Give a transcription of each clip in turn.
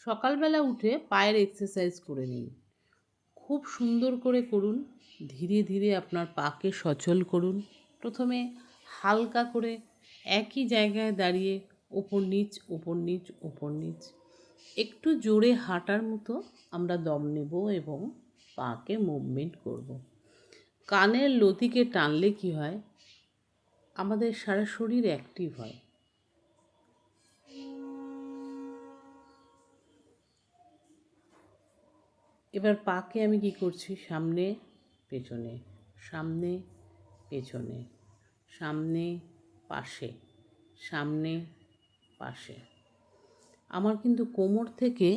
সকালবেলা উঠে পায়ের এক্সারসাইজ করে নিন। খুব সুন্দর করে করুন। ধীরে ধীরে আপনার পাকে সচল করুন। প্রথমে হালকা করে একই জায়গায় দাঁড়িয়ে ওপর নিচ ওপর নিচ ওপর নিচ একটু জোরে হাঁটার মতো আমরা দম নেব এবং পাকে মুভমেন্ট করব। কানের লতিকে টানলে কি হয়, আমাদের সারা শরীর অ্যাক্টিভ হয়। এবার পাকে আমি কি করছি, সামনে পেছনে, সামনে পেছনে, সামনে পাশে, সামনে পাশে। আমার কিন্তু কোমর থেকে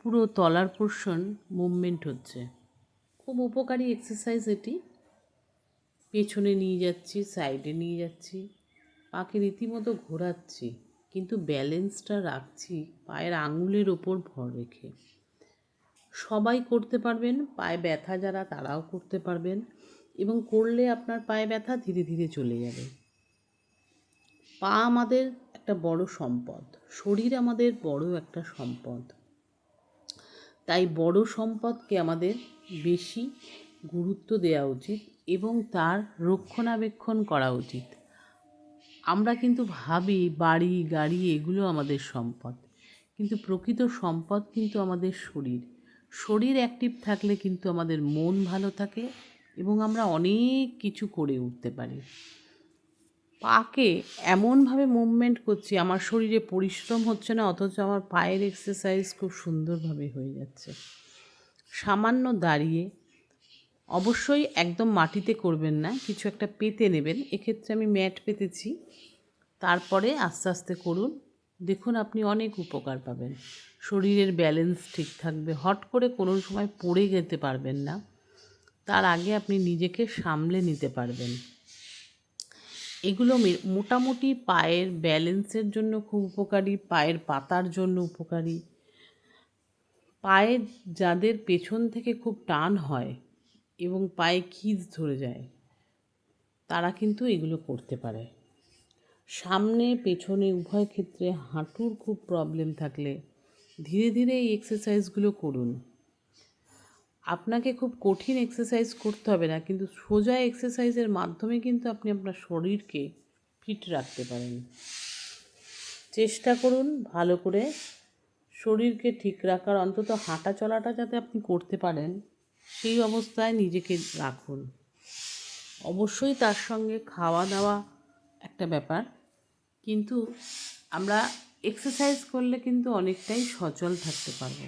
পুরো তলার পোর্শন মুভমেন্ট হচ্ছে। খুব উপকারী এক্সারসাইজ এটি। পেছনে নিয়ে যাচ্ছি, সাইডে নিয়ে যাচ্ছি, পাকে রীতিমতো ঘোরাচ্ছি, কিন্তু ব্যালেন্সটা রাখছি পায়ের আঙুলের ওপর ভর রেখে। সবাই করতে পারবেন, পায়ে ব্যথা যারা তারাও করতে পারবেন, এবং করলে আপনার পায়ে ব্যথা ধীরে ধীরে চলে যাবে। পা আমাদের একটা বড় সম্পদ, শরীর আমাদের বড় একটা সম্পদ। তাই বড় সম্পদকে আমাদের বেশি গুরুত্ব দেওয়া উচিত এবং তার রক্ষণাবেক্ষণ করা উচিত। আমরা কিন্তু ভাবি বাড়ি গাড়ি এগুলো আমাদের সম্পদ, কিন্তু প্রকৃত সম্পদ কিন্তু আমাদের শরীর। শরীর অ্যাক্টিভ থাকলে কিন্তু আমাদের মন ভালো থাকে এবং আমরা অনেক কিছু করে উঠতে পারি। পাকে এমনভাবে মুভমেন্ট করছি, আমার শরীরে পরিশ্রম হচ্ছে না, অথচ আমার পায়ের এক্সারসাইজ খুব সুন্দরভাবে হয়ে যাচ্ছে। সামান্য দাঁড়িয়ে, অবশ্যই একদম মাটিতে করবেন না, কিছু একটা পেতে নেবেন। এক্ষেত্রে আমি ম্যাট পেতেছি। তারপরে আস্তে আস্তে করুন, দেখুন আপনি অনেক উপকার পাবেন। শরীরের ব্যালেন্স ঠিক থাকবে, হট করে কোনো সময় পড়ে যেতে পারবেন না। তার আগে আপনি নিজেকে সামলে নিতে পারবেন। এগুলো মোটামুটি পায়ের ব্যালেন্সের জন্য খুব উপকারী, পায়ের পাতার জন্য উপকারী। পায়ে যাদের পেছন থেকে খুব টান হয় এবং পায়ে খিঁচ ধরে যায়, তারা কিন্তু এগুলো করতে পারে। সামনে পেছনে উভয় ক্ষেত্রে হাঁটুর খুব প্রবলেম থাকলে ধীরে ধীরে এই এক্সারসাইজগুলো করুন। আপনাকে খুব কঠিন এক্সারসাইজ করতে হবে না, কিন্তু সোজা এক্সারসাইজের মাধ্যমে কিন্তু আপনি আপনার শরীরকে ফিট রাখতে পারেন। চেষ্টা করুন ভালো করে শরীরকে ঠিক রাখার, অন্তত হাঁটা চলাটা যাতে আপনি করতে পারেন সেই অবস্থায় নিজেকে রাখুন। অবশ্যই তার সঙ্গে খাওয়া দাওয়া একটা ব্যাপার, কিন্তু আমরা এক্সারসাইজ করলে কিন্তু অনেকটাই সচল থাকতে পারবো।